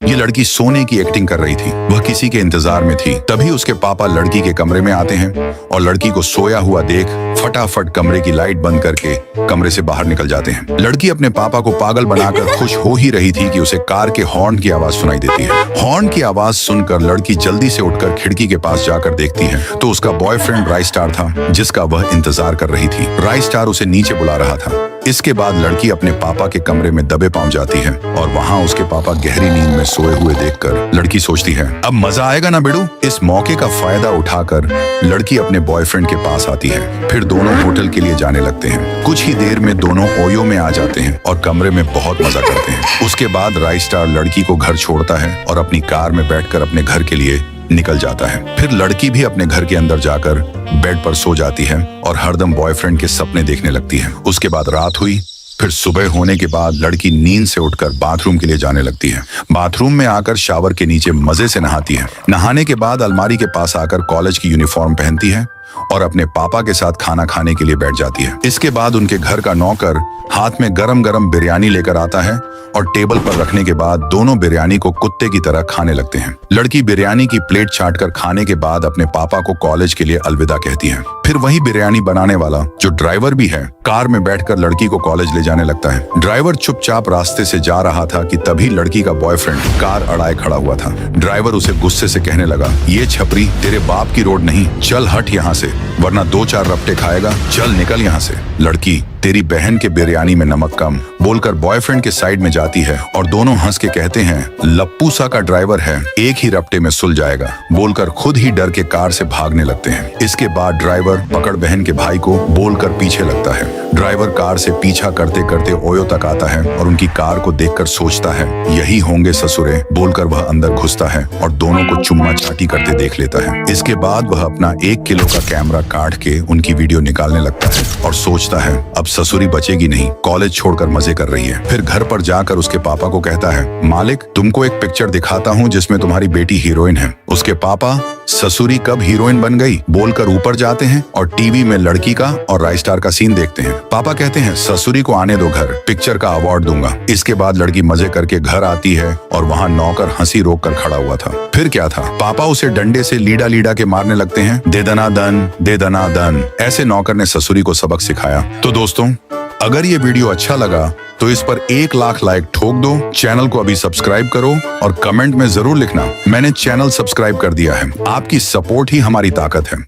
ये लड़की सोने की एक्टिंग कर रही थी। वह किसी के इंतजार में थी। तभी उसके पापा लड़की के कमरे में आते हैं और लड़की को सोया हुआ देख फटाफट कमरे की लाइट बंद करके कमरे से बाहर निकल जाते हैं। लड़की अपने पापा को पागल बनाकर खुश हो ही रही थी कि उसे कार के हॉर्न की आवाज सुनाई देती है। हॉर्न की आवाज सुनकर लड़की जल्दी से उठकर खिड़की के पास जाकर देखती है तो उसका बॉयफ्रेंड राइस्टार था, जिसका वह इंतजार कर रही थी। राइस्टार उसे नीचे बुला रहा था। इसके बाद लड़की अपने पापा के कमरे में दबे पांव जाती है और वहाँ उसके पापा गहरी नींद में सोए हुए देखकर लड़की सोचती है, अब मजा आएगा ना बेड़ू। इस मौके का फायदा उठाकर लड़की अपने बॉयफ्रेंड के पास आती है। फिर दोनों होटल के लिए जाने लगते हैं। कुछ ही देर में दोनों ओयो में आ जाते हैं और कमरे में बहुत मजा करते हैं। उसके बाद राइस्टार लड़की को घर छोड़ता है और अपनी कार में बैठकर अपने घर के लिए निकल जाता है। फिर लड़की भी अपने घर के अंदर जाकर बेड पर सो जाती है और हरदम बॉयफ्रेंड के सपने देखने लगती है। उसके बाद रात हुई। फिर सुबह होने के बाद लड़की नींद से उठकर बाथरूम के लिए जाने लगती है। बाथरूम में आकर शावर के नीचे मजे से नहाती है। नहाने के बाद अलमारी के पास आकर कॉलेज की यूनिफॉर्म पहनती है और अपने पापा के साथ खाना खाने के लिए बैठ जाती है। इसके बाद उनके घर का नौकर हाथ में गरम गरम बिरयानी लेकर आता है और टेबल पर रखने के बाद दोनों बिरयानी को कुत्ते की तरह खाने लगते हैं। लड़की बिरयानी की प्लेट चाटकर खाने के बाद अपने पापा को कॉलेज के लिए अलविदा कहती है। फिर वही बिरयानी बनाने वाला, जो ड्राइवर भी है, कार में बैठकर लड़की को कॉलेज ले जाने लगता है। ड्राइवर चुपचाप रास्ते से जा रहा था कि तभी लड़की का बॉयफ्रेंड कार अड़ाए खड़ा हुआ था। ड्राइवर उसे गुस्से से कहने लगा, ये छपरी तेरे बाप की रोड नहीं, चल हट यहाँ से, वरना 2-4 रपटे खाएगा, चल निकल यहाँ से। लड़की तेरी बहन के बिरयानी में नमक कम बोलकर बॉयफ्रेंड के साइड में जाती है और दोनों हंस के कहते हैं, लप्पू सा का ड्राइवर है, एक ही रपटे में सुल जाएगा बोलकर खुद ही डर के कार से भागने लगते हैं। इसके बाद ड्राइवर पकड़ बहन के भाई को बोलकर पीछे लगता है। ड्राइवर कार से पीछा करते करते ओयो तक आता है और उनकी कार को देखकर सोचता है, यही होंगे ससुरे बोलकर वह अंदर घुसता है और दोनों को चुम्मा चाटी करते देख लेता है। इसके बाद वह अपना 1 किलो का कैमरा काट के उनकी वीडियो निकालने लगता है और सोचता है, अब ससुरी बचेगी नहीं, कॉलेज छोड़कर मजे कर रही है। फिर घर पर जाकर उसके पापा को कहता है, मालिक तुमको एक पिक्चर दिखाता हूँ जिसमें तुम्हारी बेटी हीरोइन है। उसके पापा ससुरी कब हीरोइन बन गई बोलकर ऊपर जाते हैं और टीवी में लड़की का और राइस्टार का सीन देखते हैं। पापा कहते हैं, ससुरी को आने दो घर, पिक्चर का अवार्ड दूंगा। इसके बाद लड़की मजे करके घर आती है और वहाँ नौकर हंसी रोक कर खड़ा हुआ था। फिर क्या था, पापा उसे डंडे से लीडा लीडा के मारने लगते हैं। दे दना दन, दे दना दन, ऐसे नौकर ने ससुरी को सबक सिखाया। तो दोस्तों, अगर ये वीडियो अच्छा लगा तो इस पर 1 लाख लाइक ठोक दो। चैनल को अभी सब्सक्राइब करो और कमेंट में जरूर लिखना, मैंने चैनल सब्सक्राइब कर दिया है। आपकी सपोर्ट ही हमारी ताकत है।